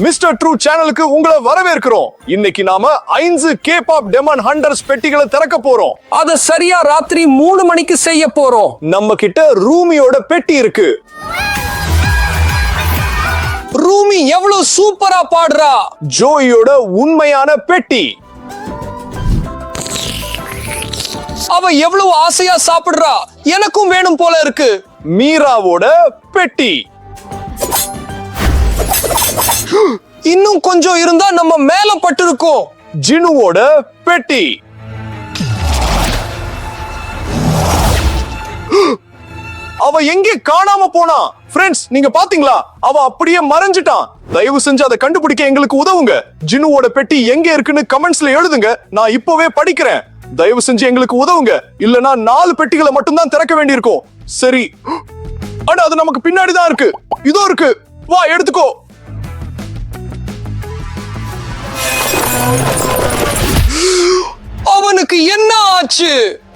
Mister true சேனலுக்கு உங்களை வரவேற்கிறோம். இன்னைக்கு நாம 5 K-pop டெமன் ஹண்டர்ஸ் பெட்டிகளை திறக்க போறோம். அத சரியா ராத்திரி 3 மணிக்கு செய்ய போறோம். நம்ம கிட்ட ரூமியோட பெட்டி இருக்கு. ரூமி எவ்வளவு சூப்பரா பாடுறா. ஜோயோட உண்மையான பெட்டி. அவ எவ்வளவு ஆசையா சாப்பிடுறா. எனக்கும் வேணும் போல இருக்கு. மீராவோட பெட்டி. இன்னும் கொஞ்சம் இருந்தா நம்ம மேல பட்டிருக்கோம். ஜினுவோட பெட்டி. அவ எங்கே காணாம போனா? ஃப்ரெண்ட்ஸ், நீங்க பாத்தீங்களா? அவ அப்படியே மறைஞ்சிட்டான். தயவு செஞ்சு அதை கண்டுபிடிக்க எங்களுக்கு உதவுங்க. ஜினுவோட பெட்டி எங்க இருக்குன்னு கமெண்ட்ஸ்ல எழுதுங்க. நான் இப்பவே படிக்கிறேன். தயவு செஞ்சு எங்களுக்கு உதவுங்க. இல்லனா 4 பெட்டிகளை மட்டும் தான் திறக்க வேண்டியிருக்கும். சரி, அட அது நமக்கு பின்னாடி தான் இருக்கு. இதோ இருக்கு. வா, எடுத்துக்கோ. அவனுக்கு என்ன ஆச்சு?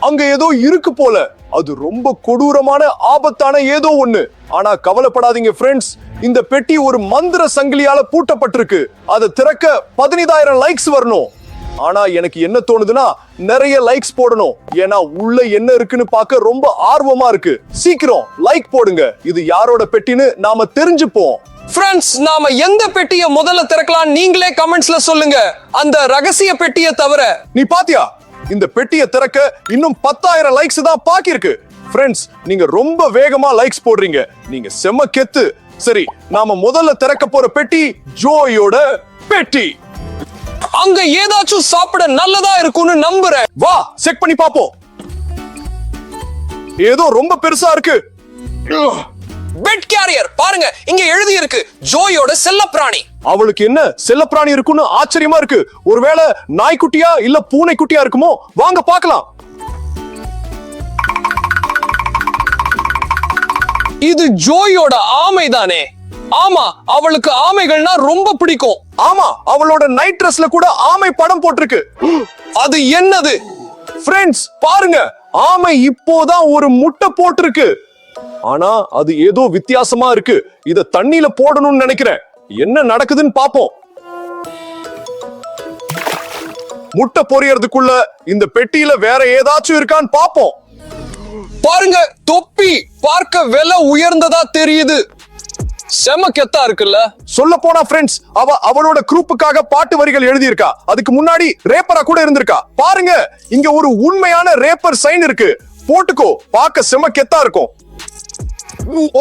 அங்க ஏதோ இருக்கு போல. அது ரொம்ப கொடூரமான ஆபத்தான ஏதோ ஒண்ணு. ஆனா கவலைப்படாதீங்க ஃப்ரெண்ட்ஸ், இந்த பெட்டி ஒரு மந்திர சங்கிலியால பூட்டப்பட்டிருக்கு. அதை திறக்க 15,000 லைக்ஸ் வரணும். ஆனா எனக்கு என்ன தோணுதுன்னா, நிறைய லைக்ஸ் போடணும். ஏன்னா உள்ள என்ன இருக்குன்னு பார்க்க ரொம்ப ஆர்வமா இருக்கு. சீக்கிரம் லைக் போடுங்க. இது யாரோட பெட்டின்னு நாம தெரிஞ்சுப்போம். ஃப்ரெண்ட்ஸ், நாம எந்த பெட்டியை முதல்ல திறக்கலாம் நீங்களே கமெண்ட்ஸ்ல சொல்லுங்க. அந்த ரகசிய பெட்டியை தவிர. நீ பாத்தியா? இந்த பெட்டியை திறக்க இன்னும் 10,000 லைக்ஸ் தான் பாக்கி இருக்கு. ஃப்ரெண்ட்ஸ், நீங்க ரொம்ப வேகமா லைக்ஸ் போடுறீங்க. நீங்க செம்ம கெத்து. சரி, நாம முதல்ல திறக்க போற பெட்டி ஜோயோட பெட்டி. அங்க ஏதாச்சும் சாப்பிட நல்லதா இருக்கும்னு நம்புறேன். வா, செக் பண்ணி பாப்போம். ஏதோ ரொம்ப பெருசா இருக்கு. பெட் கேரியர் பாருங்க, இங்க எழுதி இருக்கு ஜோயோட செல்லப்பிராணி. அவளுக்கு என்ன செல்லப்பிராணி இருக்குன்னு ஆச்சரியமா இருக்கு. ஒருவேளை நாய்க்குட்டியா இல்ல பூனைக்குட்டியா இருக்குமோ? வாங்க பார்க்கலாம். இது ஜோயோட ஆமை தானே? ஆமா, அவளுக்கு ஆமைகள்னா ரொம்ப பிடிக்கும். ஆமா, அவளோட நைட் ட்ரெஸ்ல கூட ஆமை படம் போட்டிருக்கு. அது என்னது? ஃப்ரெண்ட்ஸ், பாருங்க, ஆமை இப்போதான் ஒரு முட்டை போட்டிருக்கு. ஆனா அது ஏதோ வித்தியாசமா இருக்கு. இத தண்ணியில போடணும்னு நினைக்கிறேன். என்ன நடக்குதுன்னு பாப்போம். முட்டை பொரியறதுக்குள்ள இந்த பெட்டியில வேற ஏதாச்சும் இருக்கான்னு பாப்போம். பாருங்க, தொப்பி பார்க்க விலை உயர்ந்ததா தெரியுது. செம கெத்தா இருக்குல்ல. சொல்ல போனா ஃப்ரெண்ட்ஸ், அவளோட குரூப்புக்காக பாட்டு வரிகள் எழுதி இருக்கா. அதுக்கு முன்னாடி ரேப்பரா கூட இருந்திருக்கா. பாருங்க, இங்க ஒரு உண்மையான ரேப்பர் சைன் இருக்கு. போட்டுக்கோ, பார்க்க செம கெத்தா இருக்கும்.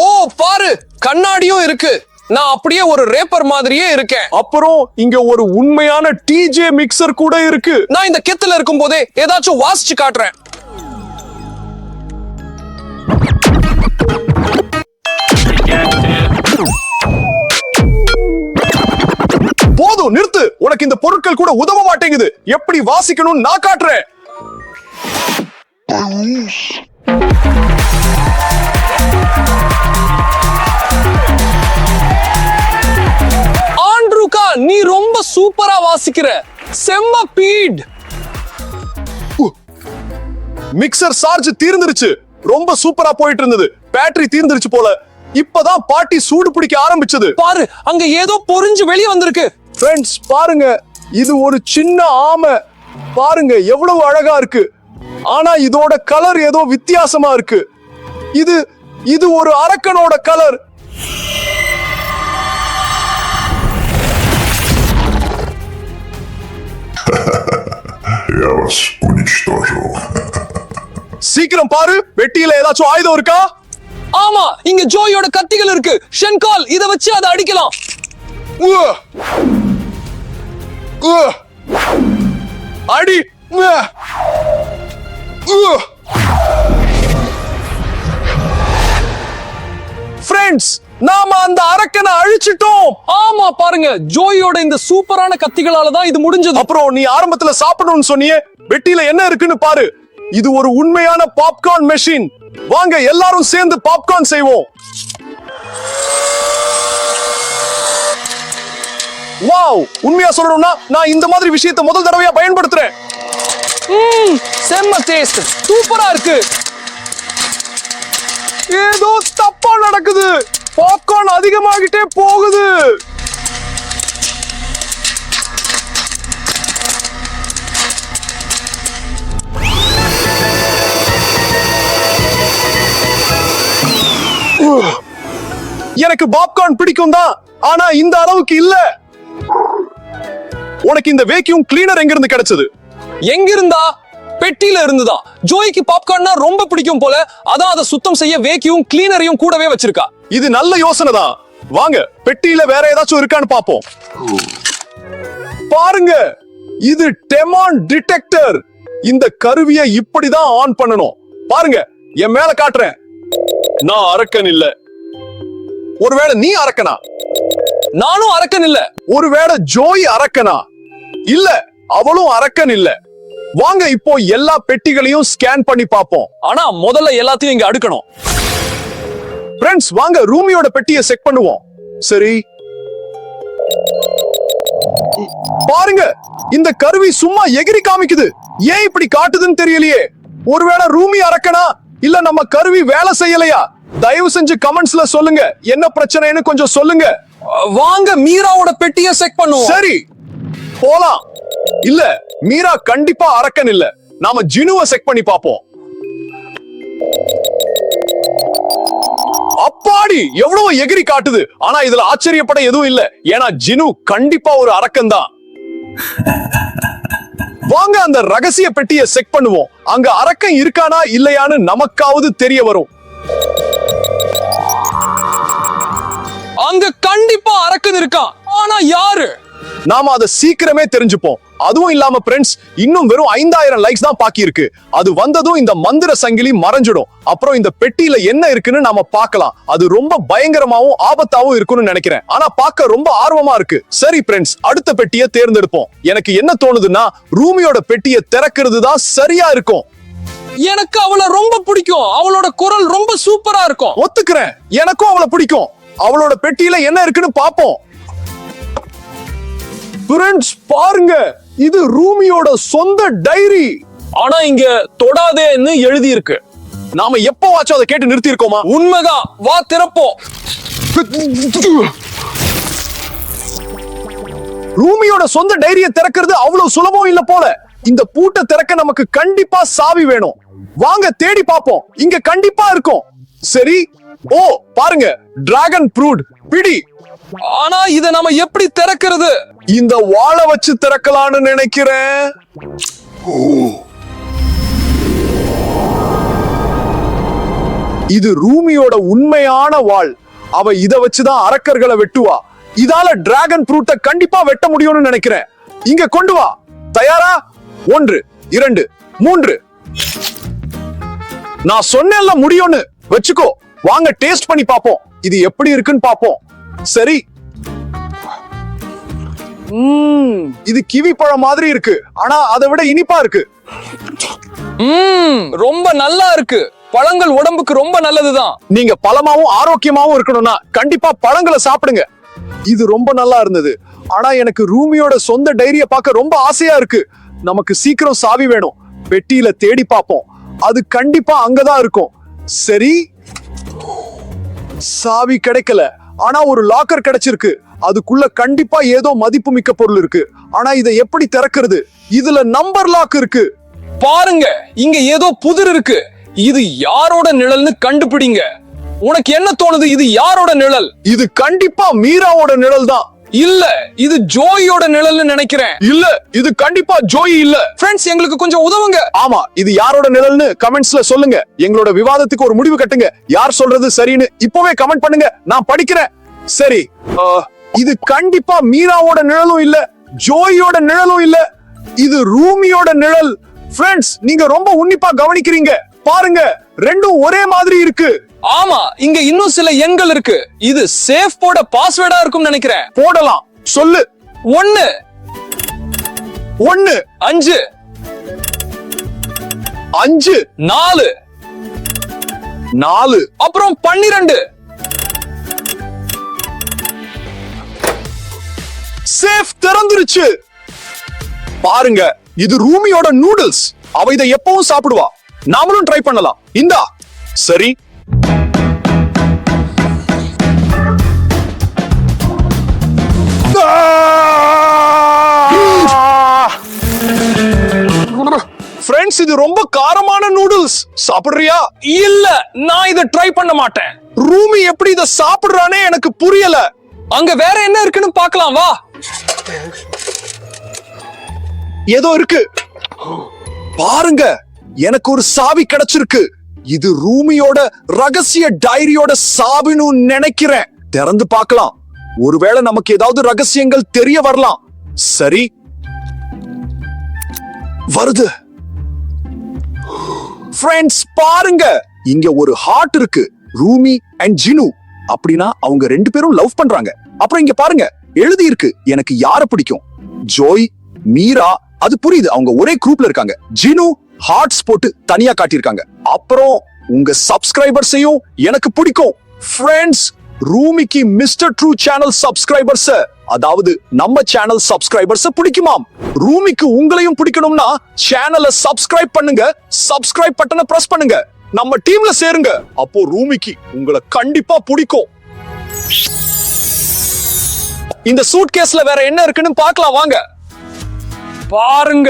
ஓ பாரு, கண்ணாடியும் இருக்கு. நான் அப்படியே ஒரு ரேப்பர் மாதிரியே இருக்கேன். அப்புறம் இங்க ஒரு உண்மையான டிஜே மிக்சர் கூட இருக்கு. நான் இந்த கெத்துல இருக்கும் போதே ஏதாச்சும் வாசிச்சு காட்டுறேன். போதும், நிறுத்து. உனக்கு இந்த பொருட்கள் கூட உதவ மாட்டேங்குது. எப்படி வாசிக்கணும்னு நான் காட்டுறேன். ஆண்ட்ரூக்கா, நீ ரொம்ப சூப்பரா வாசிக்கிற. செம்ம பீட். Mixer charge தீர்ந்துருச்சு. ரொம்ப சூப்பரா போயிட்டு இருந்தது. பேட்டரி தீர்ந்துருச்சு போல. இப்பதான் பாட்டி சூடு பிடிக்க ஆரம்பிச்சது. பாரு, அங்க ஏதோ பொரிஞ்சு வெளியே வந்திருக்கு. ஃப்ரெண்ட்ஸ், பாருங்க, இது ஒரு சின்ன ஆமை. பாருங்க எவ்வளவு அழகா இருக்கு. ஆனா இதோட கலர் ஏதோ வித்தியாசமா இருக்கு. இது ஒரு அரக்கனோட கலர். Я вас уничтожил. சீக்கிரம் பாரு, பெட்டியில ஏதாச்சும் ஆயுதம் இருக்கா? ஆமா, இங்க ஜோயோட கத்திகள் இருக்கு. ஷென்கால், இத வச்சு அதை அடிக்கலாம். அடி. ஃப்ரெண்ட்ஸ், நாம அந்த அரக்கனை அழிச்சிட்டோம். ஆமா, பாருங்க, ஜோயோட இந்த சூப்பரான கத்திகளால தான் இது முடிஞ்சது. அப்புறம் நீ ஆரம்பத்துல சாப்பிடணும்னு சொன்னியே, பெட்டியில என்ன இருக்குன்னு பாரு. இது ஒரு உண்மையான பாப்கார்ன் மெஷின். வாங்க எல்லாரும் சேர்ந்து பாப்கார்ன் செய்வோம். வாவ், உண்மையா சொல்லணும்னா நான் இந்த மாதிரி விஷயத்தை முதல் தடவையா பயன்படுத்துறேன். செம்ம டேஸ்ட், சூப்பரா இருக்கு. ஏதோ தப்பா நடக்குது. பாப்கார்ன் அதிகமாகிட்டே போகுது. எனக்கு பாப்கார்ன் பிடிக்கும் தான், ஆனா இந்த அளவுக்கு இல்ல. உனக்கு இந்த வேக்யூம் கிளீனர் எங்க இருந்து கிடைச்சது? எங்க இருந்தா? பெட்டியில இருந்துதான். ஜோய்க்கு பாப்கார்ன்னா ரொம்ப பிடிக்கும் போல, அதான் அதை சுத்தம் செய்ய வேக்யூம் கிளீனரையும் கூடவே வச்சிருக்கா. இது நல்ல யோசனை தான். வாங்க பெட்டியில வேற ஏதாச்சும் இருக்கான்னு பாப்போம். பாருங்க, இது டெமான் டிடெக்டர். இந்த கருவியை இப்படிதான் ஆன் பண்ணணும். பாருங்க, என் மேல காட்டுறேன். நான் அரக்கன் இல்ல. ஒருவேளை நீ அரக்கனா? நானும் அரக்கன் இல்ல. ஒருவேளை ஜோய் அரக்கனா? இல்ல, அவளும் அரக்கன் இல்ல. வாங்க இப்போ எல்லா பெட்டிகளையும் ஸ்கேன் பண்ணி பாப்போம். ஆனா முதல்ல எல்லாத்தையும் இங்க அடுக்கணும். ஃப்ரெண்ட்ஸ், வாங்க ரூமியோட பெட்டியை செக் பண்ணுவோம். சரி, பாருங்க, இந்த கருவி சும்மா எகிரி காமிக்குது. ஏன் இப்படி காட்டுதுன்னு தெரியலையே. ஒருவேளை ரூமி அரக்கனா, இல்ல நம்ம கருவி வேலை செய்யலையா? தயவு செஞ்சு கமெண்ட்ஸ்ல சொல்லுங்க. என்ன பிரச்சனைன்னு கொஞ்சம் சொல்லுங்க. வாங்க மீராவோட பெட்டியை செக் பண்ணுவோம். சரி, போலாம். இல்ல, மீரா கண்டிப்பா அரக்கன் இல்ல. நாம ஜினுவை செக் பண்ணி பாப்போம். அப்பாடி, எவ்வளவு எகிரி காட்டுது. ஆனா இதுல ஆச்சரியப்பட எதுவும் இல்ல, ஏன்னா ஜினு கண்டிப்பா ஒரு அரக்கன் தான். வாங்க அந்த ரகசிய பெட்டியை செக் பண்ணுவோம். அங்க அரக்கன் இருக்கானா இல்லையான்னு நமக்காவது தெரிய வரும். அங்க கண்டிப்பா அரக்கன் இருக்கான். ஆனா யாரு? நாம அதை சீக்கிரமே தெரிஞ்சுப்போம். அதுவும் இல்லாம ஃப்ரெண்ட்ஸ், இன்னும் வெறும் 5000 லைக்ஸ் தான் பாக்கி இருக்கு. அது வந்ததும் இந்த மந்திர சங்கிலி மறைஞ்சிடும். அப்புறம் இந்த பெட்டியில என்ன இருக்குன்னு நாம பார்க்கலாம். அது ரொம்ப பயங்கரமாவும் ஆபத்தாவும் இருக்குன்னு நினைக்கிறேன். ஆனா பார்க்க ரொம்ப ஆர்வமா இருக்கு. சரி ஃப்ரெண்ட்ஸ், அடுத்த பெட்டியை தேர்ந்தெடுப்போம். எனக்கு என்ன தோணுதுன்னா, ரூமியோட பெட்டியை திறக்கிறது தான் சரியா இருக்கும். எனக்கு அவளை ரொம்ப பிடிக்கும். அவளோட குரல் ரொம்ப சூப்பரா இருக்கும். ஒத்துக்கிறேன், எனக்கும் அவளை பிடிக்கும். அவளோட பெட்டியில என்ன இருக்குன்னு பாப்போம். ஃப்ரெண்ட்ஸ், பாருங்க, இது ரூமியோட சொந்த டைரி. ஆனா இங்க தொடாதேன்னு எழுதி இருக்கு. நாம எப்பவாச்சும் அதை கேட்டு நிறுத்தி இருக்கோமா? உண்மைதான். வா திறப்போம். ரூமியோட சொந்த டைரியை திறக்கிறது அவ்வளவு சுலபம் இல்ல போல. இந்த பூட்டை திறக்க நமக்கு கண்டிப்பா சாவி வேணும். வாங்க தேடி பாப்போம். இங்க கண்டிப்பா இருக்கும். சரி, ஓ பாருங்க, டிராகன் ப்ரூட் பிடி. ஆனா இத நாம எப்படி திறக்கிறது? இந்த வாளை வச்சு திறக்கலாம்னு நினைக்கிறேன். இது ரூமியோட உண்மையான வாள். அவ இத வச்சுதான் அரக்கர்களை வெட்டுவா. இதால டிராகன் ப்ரூட்டை கண்டிப்பா வெட்ட முடியும்னு நினைக்கிறேன். இங்க கொண்டு வா. தயாரா? 1 2 3. நான் சொன்னேன்ல முடியும்னு. வச்சுக்கோ. வாங்க டேஸ்ட் பண்ணி பாப்போம். இது எப்படி இருக்குன்னு பாப்போம். சரி, இது கிவி பழம் மாதிரி இருக்கு, ஆனா அதை விட இனிப்பா இருக்கு. ரொம்ப நல்லா இருக்கு. பழங்கள் உடம்புக்கு ரொம்ப நல்லதுதான். நீங்க பழமாவும் ஆரோக்கியமாவும் இருக்கணும்னா கண்டிப்பா பழங்களை சாப்பிடுங்க. இது ரொம்ப நல்லா இருந்தது. ஆனா எனக்கு ரூமியோட சொந்த டைரியை பார்க்க ரொம்ப ஆசையா இருக்கு. நமக்கு சீக்கிரம் சாவி வேணும். பெட்டியில தேடி பார்ப்போம். அது கண்டிப்பா அங்கதான் இருக்கும். சரி, சாவி கிடைக்கல. ஆனா ஒரு லாக்கர் கிடைச்சிருக்கு. அதுக்குள்ள கண்டிப்பா ஏதோ மதிப்பு மிக்க பொருள் இருக்கு. ஆனா இதை எப்படி திறக்கிறது? இதுல நம்பர் லாக் இருக்கு. பாருங்க, இங்க ஏதோ புதிர் இருக்கு. இது யாரோட நிழல்னு கண்டுபிடிங்க. உனக்கு என்ன தோணுது? இது யாரோட நிழல்? இது கண்டிப்பா மீராவோட நிழல் தான். இல்ல, இது ஜோயோட நிழல்னு நினைக்கிறேன். இல்ல, இது கண்டிப்பா ஜோய் இல்ல. ஃப்ரெண்ட்ஸ், எங்களுக்கு கொஞ்சம் உதவுங்க. ஆமா, இது யாரோட நிழல்னு கமெண்ட்ஸ்ல சொல்லுங்க. எங்களோட விவாதத்துக்கு ஒரு முடிவு கட்டுங்க. யார் சொல்றது சரின்னு இப்பவே கமெண்ட் பண்ணுங்க. நான் படிக்கிறேன். சரி, இது கண்டிப்பா மீராவோட நிழலும் இல்ல, ஜோயோட நிழலும் இல்ல. இது ரூமியோட நிழல். ஃப்ரெண்ட்ஸ், நீங்க ரொம்ப உன்னிப்பா கவனிக்கிறீங்க. பாருங்க, ரெண்டும் ஒரே மாதிரி இருக்கு. ஆமா, இங்க இன்னும் சில எண்கள் இருக்கு. இது சேஃப் போட பாஸ்வேர்டா இருக்கும் நினைக்கிறேன். போடலாம். சொல்லு. 1 1 5 5 4 4 அப்புறம் 12. சேஃப் திறந்துருச்சு. பாருங்க, இது ரூமியோட நூடுல்ஸ். அவ இதை எப்பவும் சாப்பிடுவா. நாமளும் ட்ரை பண்ணலாம். இந்தா. சரி, ஃப்ரெண்ட்ஸ், இது ரொம்ப காரமான நூடுல்ஸ். சாப்பிடுறியா? இல்ல, நான் இத ட்ரை பண்ண மாட்டேன். ரூமி எப்படி இத சாப்பிடுறானே எனக்கு புரியல. அங்க வேற என்ன இருக்குன்னு பார்க்கலாம் வா. ஏதோ இருக்கு பாருங்க, எனக்கு ஒரு சாவி கிடைச்சிருக்கு. இது ரூமியோட ரகசிய டைரியோட சாவின்னு நினைக்கிறேன். திறந்து பார்க்கலாம், ஒருவேளை நமக்கு ஏதாவது ரகசியங்கள் தெரிய வரலாம். சரி, வருது. ஃப்ரெண்ட்ஸ் பாருங்க, இங்க ஒரு ஹார்ட் இருக்கு. ரூமி அண்ட் ஜினு, அப்படின்னா அவங்க ரெண்டு பேரும் லவ் பண்றாங்க. அப்புறம் இங்க பாருங்க, எழுதி இருக்கு எனக்கு யார பிடிக்கும். ஜோய், மீரா, அது புரியுது, அவங்க ஒரே குரூப்ல இருக்காங்க. ஜினு ஹார்ட்ஸ் போட்டு தனியா காட்டியிருக்காங்க. அப்புறம் உங்க சப்ஸ்கிரைபர்ஸையும் எனக்கு பிடிக்கும். ஃப்ரெண்ட்ஸ், ரூமிக்கு மிஸ்டர் ட்ரூ சேனல் சப்ஸ்கிரைபர்ஸ், அதாவது நம்ம சேனல் சப்ஸ்கிரைபர்ஸ் பிடிக்குமாம். ரூமிக்கு உங்களையும் பிடிக்கணும்னா சேனலை சப்ஸ்கிரைப் பண்ணுங்க. சப்ஸ்கிரைப் பட்டனை பிரஸ் பண்ணுங்க, நம்ம டீம்ல சேருங்க. அப்போ ரூமிக்கு உங்களை கண்டிப்பா பிடிக்கும். இந்த சூட்கேஸ்ல வேற என்ன இருக்குன்னு பார்க்கலாம் வாங்க. பாருங்க,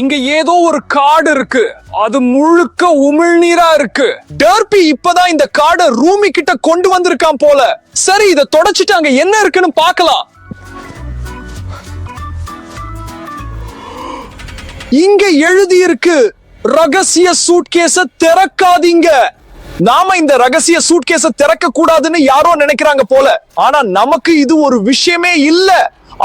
இங்க ஏதோ ஒரு கார்டு இருக்கு. அது முழுக்க உமிழ்நீரா இருக்கு. டர்பி இப்பதான் இந்த கார்டை ரூமி கிட்ட கொண்டு வந்திருக்கான் போல. சரி, இத தொடச்சிட்டு அங்க என்ன இருக்குன்னு பார்க்கலாம். இங்க எழுதி இருக்கு, ரகசிய சூட்கேஸ திறக்காதீங்க. நாம இந்த ரகசிய சூட்கேஸ திறக்க கூடாதுன்னு யாரோ நினைக்கிறாங்க போல. ஆனா நமக்கு இது ஒரு விஷயமே இல்ல.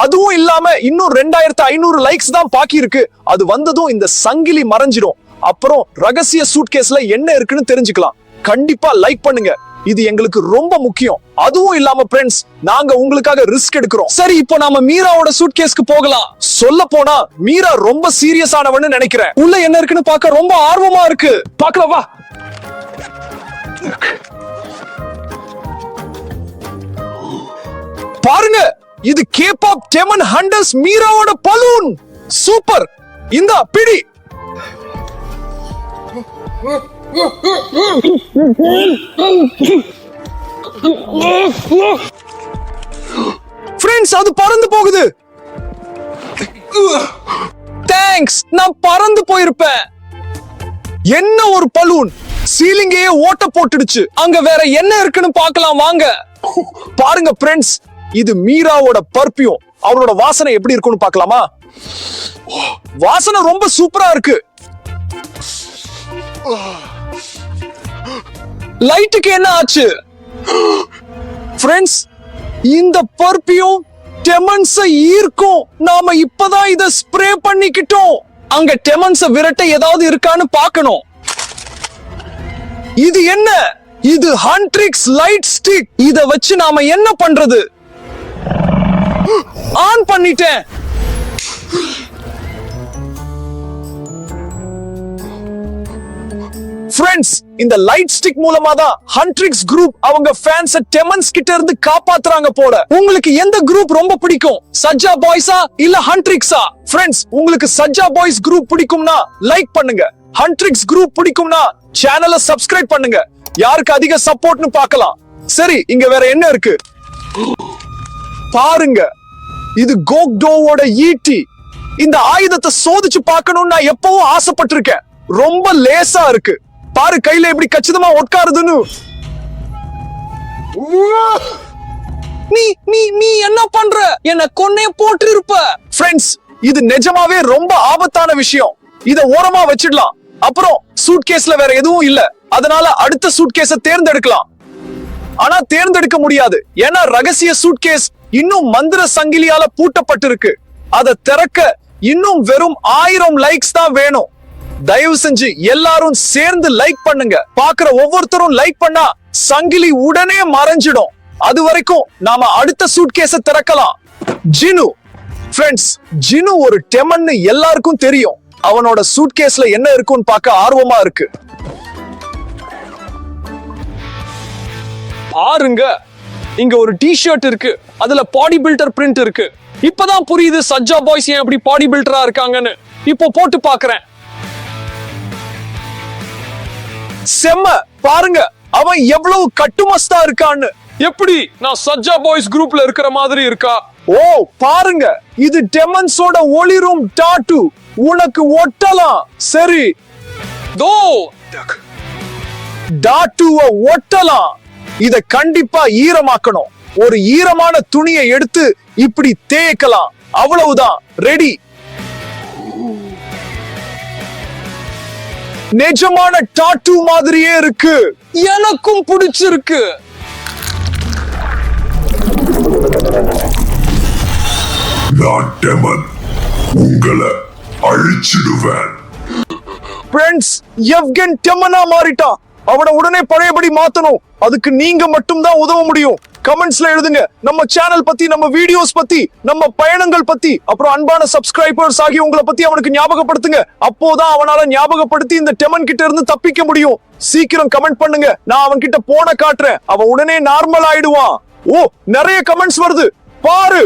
அதுவும் இல்லாம இன்னும் 2500 லைக்ஸ் தான் பாக்கி இருக்கு. அது வந்ததும் இந்த சங்கிலி மறைஞ்சிடும். அப்புறம் ரகசிய சூட்கேஸ்ல என்ன இருக்குன்னு தெரிஞ்சுக்கலாம். கண்டிப்பா லைக் பண்ணுங்க, இது எங்களுக்கு ரொம்ப முக்கியம். அதுவும் இல்லாம ஃப்ரெண்ட்ஸ், நாங்க உங்களுக்காக ரிஸ்க் எடுக்கிறோம். சரி, இப்போ நாம மீராவோட சூட்கேஸ்க்கு போகலாம். சொல்ல போனா மீரா ரொம்ப சீரியஸ் ஆனவன்னு நினைக்கிறேன். உள்ள என்ன இருக்குன்னு பார்க்க ரொம்ப ஆர்வமா இருக்கு. பார்க்கலாம் வா. பாருங்க, இது கேபாப் டெமன் ஹண்டர்ஸ் மீராவோட பலூன். சூப்பர், இந்த பிடி. ஃப்ரெண்ட்ஸ், அது பறந்து போகுது. தேங்க்ஸ், நான் பறந்து போயிருப்பேன். என்ன ஒரு பலூன், சீலிங்கையே ஓட்ட போட்டுடுச்சு. அங்க வேற என்ன இருக்குன்னு பார்க்கலாம் வாங்க. பாருங்க ஃப்ரெண்ட்ஸ், இது மீராவோட பர்ஃபியூம். அவளோட வாசனை எப்படி இருக்குன்னு பார்க்கலாமா? வாசனை ரொம்ப சூப்பரா இருக்கு. லைட்டுக்கு என்ன ஆச்சு? ஃப்ரெண்ட்ஸ், இந்த பர்ஃபியூம் டெமன்ஸ ஈர்க்கும். நாம இப்பதான் இத ஸ்ப்ரே பண்ணிக்கிட்டோம். அங்க டெமன்ஸ விரட்ட ஏதாவது இருக்கான்னு பார்க்கணும். இது என்ன? இது ஹண்ட்ரிக்ஸ் லைட் ஸ்டிக். இத வச்சு நாம என்ன பண்றது? ஆன் பண்ணிட்டேன். ஃப்ரெண்ட்ஸ், இந்த லைட் ஸ்டிக் மூலமா தான் ஹண்ட்ரிக்ஸ் குரூப் அவங்க ஃபேன்ஸ் டெமன்ஸ் கிட்ட இருந்து காப்பாத்துறாங்க போல. உங்களுக்கு எந்த குரூப் ரொம்ப பிடிக்கும்? சஜ்ஜா பாய்ஸா இல்ல ஹண்ட்ரிக்ஸா? ஃப்ரெண்ட்ஸ், உங்களுக்கு சஜ்ஜா பாய்ஸ் குரூப் பிடிக்கும்னா லைக் பண்ணுங்க. ஹண்ட்ரிக்ஸ் குரூப் பிடிக்கும்னா சேனலை சப்ஸ்கிரைப் பண்ணுங்க. யாருக்கு அதிக சப்போர்ட்னு பார்க்கலாம். சரி, இங்க வேற என்ன இருக்கு பாருங்க. இது கோக்டோவோட ஈட்டி. இந்த ஆயுதத்தை சோதிச்சு பார்க்கணும்னு நான் எப்பவும் ஆசைப்பட்டிருக்கேன். ரொம்ப லேசா இருக்கு. பாரு, கையில எப்படி கச்சிதமா உட்காருதுன்னு. நீ நீ நீ என்ன பண்ற? என்ன கொன்னே போட்டு இருப்ப. ஃப்ரெண்ட்ஸ், இது நிஜமாவே ரொம்ப ஆபத்தான விஷயம். இத ஓரமா வச்சிடலாம். அப்புறம் சூட்கேஸ்ல வேற எதுவும் இல்ல, அதனால அடுத்த சூட்கேஸ தேர்ந்தெடுக்கலாம். ஆனா தேர்ந்தெடுக்க முடியாது, ஏன்னா ரகசிய சூட்கேஸ் இன்னும் மந்திர சங்கிலியால பூட்டப்பட்டிருக்கு. அதை திறக்க இன்னும் வெறும் 1000 லைக்ஸ் தான் வேணும். தயவு செஞ்சு எல்லாரும் சேர்ந்து லைக் பண்ணுங்க. பாக்குற ஒவ்வொருத்தரும் லைக் பண்ணா சங்கிலி உடனே மறைஞ்சிடும். அது வரைக்கும் நாம அடுத்த சூட்கேஸ திறக்கலாம். ஜினு. ஃப்ரெண்ட்ஸ், ஜினு ஒரு டெமன்னு எல்லாருக்கும் தெரியும். அவனோட சூட்கேஸ்ல என்ன இருக்குன்னு பார்க்க ஆர்வமா இருக்கு. பாருங்க, இங்க ஒரு டி-ஷர்ட் இருக்கு. அதுல பாடி பில்டர் பிரிண்ட் இருக்கு. இப்பதான் புரியுது சஜ்ஜா பாய்ஸ் ஏன் அப்படி பாடி பில்டரா இருக்காங்கன்னு. இப்போ போட்டு பாக்குறேன். செம்ம, பாருங்க அவன் எவ்வளவு கட்டுமஸ்தா இருக்கான்னு. எப்படி நான் சஜ்ஜா பாய்ஸ் குரூப்ல இருக்கிற மாதிரி இருக்கா? ஓ பாருங்க, இது டெமன்ஸோட ஒளிரும் டாட்டூ. உனக்கு ஒட்டலாம். சரி, தோ டாட்டூவை ஒட்டலாம். இத கண்டிப்பா ஈரமாக்கணும். ஒரு ஈரமான துணியை எடுத்து இப்படி தேய்க்கலாம். அவ்வளவுதான், ரெடி. நிஜமான டாட்டூ மாதிரியே இருக்கு. எனக்கும் பிடிச்சிருக்கு. நான் டெமன், உங்களை அழிச்சிடுவேன். ஃப்ரெண்ட்ஸ், எவ்கென் டெமனா மாறிட்டான். அவனை உடனே பழையபடி மாத்தணும். அதுக்கு நீங்க மட்டும் தான் உதவ முடியும். கமெண்ட்ஸ்ல எழுதுங்க. நம்ம சேனல் பத்தி, நம்ம வீடியோஸ் பத்தி, நம்ம பயணங்கள் பத்தி, அப்புறம் அன்பான சப்ஸ்கிரைபர்ஸ் ஆகி உங்களை பத்தி அவனுக்கு ஞாபகப்படுத்துங்க. அப்போதான் அவனால ஞாபகப்படுத்தி இந்த டெமன் கிட்ட இருந்து தப்பிக்க முடியும். சீக்கிரம் கமெண்ட் பண்ணுங்க. நான் அவன் கிட்ட போன காட்டுறேன். அவன் உடனே நார்மல் ஆயிடுவான். ஓ, நிறைய கமெண்ட்ஸ் வருது பாரு.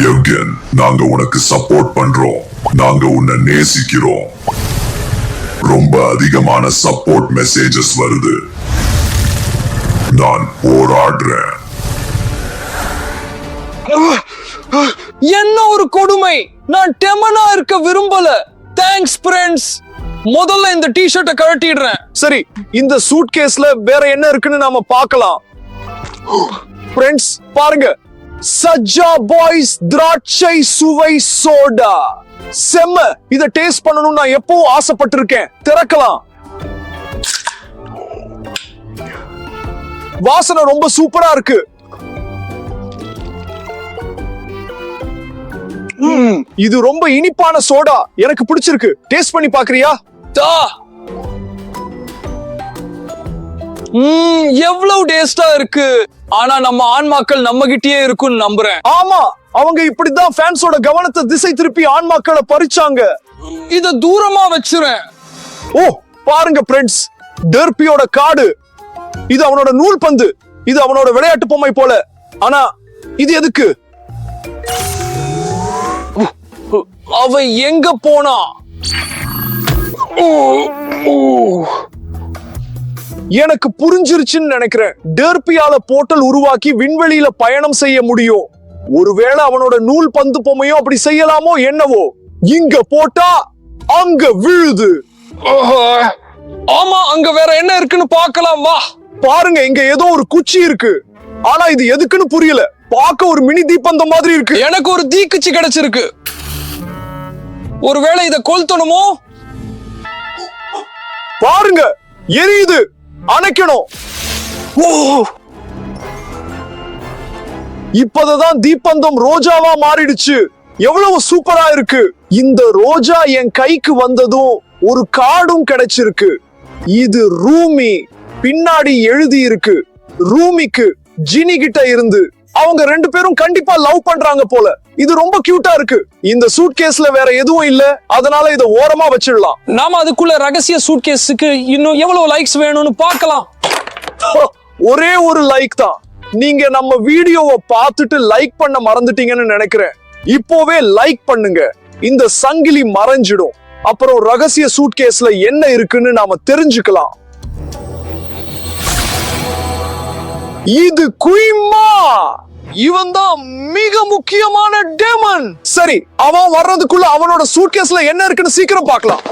எவ்கென், நாங்க உனக்கு சப்போர்ட் பண்றோம். நாங்க உன்னை நேசிக்கிறோம். ரொம்ப அதிகமான சப்போர்ட் மெசேஜஸ் வருது. நான் போராடுறேன். என்ன ஒரு கொடுமை. நான் டெமனா இருக்க விரும்பல. Thanks friends. முதல்ல இந்த டி-ஷர்ட்டை கழட்டிடுறேன். சரி, இந்த சூட்கேஸ்ல வேற என்ன இருக்குன்னு நாம பார்க்கலாம். ஃப்ரெண்ட்ஸ், பாருங்க. சஜ்ஜா பாய்ஸ் திராட்சை சுவை சோடா. செம்ம. இத டேஸ்ட் பண்ணணும் நான் எப்பவும் ஆசைப்பட்டிருக்கேன். திறக்கலாம். வாசனை ரொம்ப சூப்பரா இருக்கு. இது ரொம்ப இனிப்பான சோடா. எனக்கு பிடிச்சிருக்கு. டேஸ்ட் பண்ணி பாக்குறியா? தா. எவ்வளவு டேஸ்டா இருக்கு. ஆனா நம்ம ஆன்மாக்கள் நம்ம கிட்டயே இருக்குன்னு நம்புறேன். ஆமா, அவங்க இப்படிதான் ஃபேன்ஸோட கவனத்தை திசை திருப்பி ஆன்மாக்களை பறிச்சாங்க. இத தூரமா வச்சுறேன். ஓ, பாருங்க ஃப்ரெண்ட்ஸ், டெர்பியோட காடு. இது அவனோட நூல் பந்து. இது அவனோட விளையாட்டு பொம்மை போல. ஆனா இது எதுக்கு? அவன் எங்க போனா? எனக்கு புரிஞ்சிருச்சுன்னு நினைக்கிறேன். டெர்பியால போர்ட்டல் உருவாக்கி விண்வெளியில பயணம் செய்ய முடியும். ஒருவேளை அவனோட நூல் பந்து பொம்மையும் அப்படி செய்யலாமோ என்னவோ. இங்க போட்டா அங்க விழுது. ஆமா, அங்க வேற என்ன இருக்குன்னு பார்க்கலாம் வா. பாருங்க, இங்க ஏதோ ஒரு குச்சி இருக்கு. ஆனா இது எதுக்குன்னு புரியல. பார்க்க ஒரு மினி தீப்பந்தம் மாதிரி இருக்கு. எனக்கு ஒரு தீக்குச்சி கிடைச்சிருக்கு. ஒருவேளை இத கொளுத்தணுமோ? பாருங்க, எரியுது. அணைக்கணும். இப்பதான் தீப்பந்தம் ரோஜாவா மாறிடுச்சு. எவ்வளவு சூப்பரா இருக்கு. இந்த ரோஜா என் கைக்கு வந்ததும் ஒரு கார்டும் கிடைச்சிருக்கு. இது ரூமி. பின்னாடி எழுதி இருக்கு. ரூமிக்கு ஜினி கிட்ட இருந்து. அவங்க ரெண்டு பேரும் கண்டிப்பா லவ் பண்றாங்க போல. இது ரொம்ப கியூட்டா இருக்கு. இந்த சூட்கேஸ்ல வேற எதுவும் இல்ல. அதனால இத ஓரமா வச்சிடலாம். நாம அதுக்குள்ள ரகசிய சூட்கேஸுக்கு இன்னும் எவ்வளவு லைக்ஸ் வேணும்னு பார்க்கலாம். ஒரே ஒரு லைக் தான். நீங்க நம்ம வீடியோவை பார்த்துட்டு லைக் பண்ண மறந்துட்டீங்கன்னு நினைக்கிறேன். இப்போவே லைக் பண்ணுங்க. இந்த சங்கிலி மறைஞ்சிடும். அப்புறம் ரகசிய சூட்கேஸ்ல என்ன இருக்குன்னு நாம தெரிஞ்சுக்கலாம். இது குயிமா. இவன் தான் மிக முக்கியமான டெமன். சரி, அவன் வர்றதுக்குள்ள அவனோட சூட்கேஸ்ல என்ன இருக்குன்னு சீக்கிரம் பார்க்கலாம்.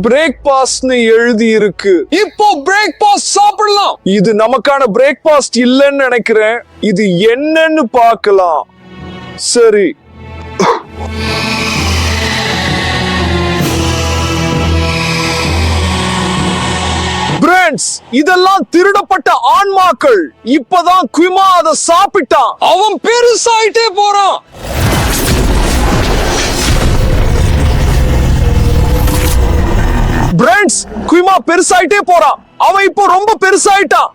பிரேக்பாஸ்ட்னு எழுதி இருக்கு. இப்போ பிரேக்பாஸ்ட் சாப்பிடலாம். இது நமக்கான பிரேக்பாஸ்ட் இல்லைன்னு நினைக்கிறேன். இது என்னன்னு பார்க்கலாம். சரி, ஃப்ரெண்ட்ஸ், இதெல்லாம் திருடப்பட்ட ஆன்மாக்கள். இப்பதான் குயிமா அதை சாப்பிட்டான். அவன் பெருசாயிட்டே போறான். ஃப்ரெண்ட்ஸ், குயிமா பெருசாயிட்டே போறான். அவன் இப்போ ரொம்ப பெருசாயிட்டான்.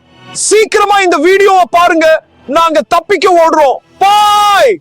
சீக்கிரமா இந்த வீடியோவை பாருங்க. நாங்க தப்பிக்க ஓடுறோம். பாய்.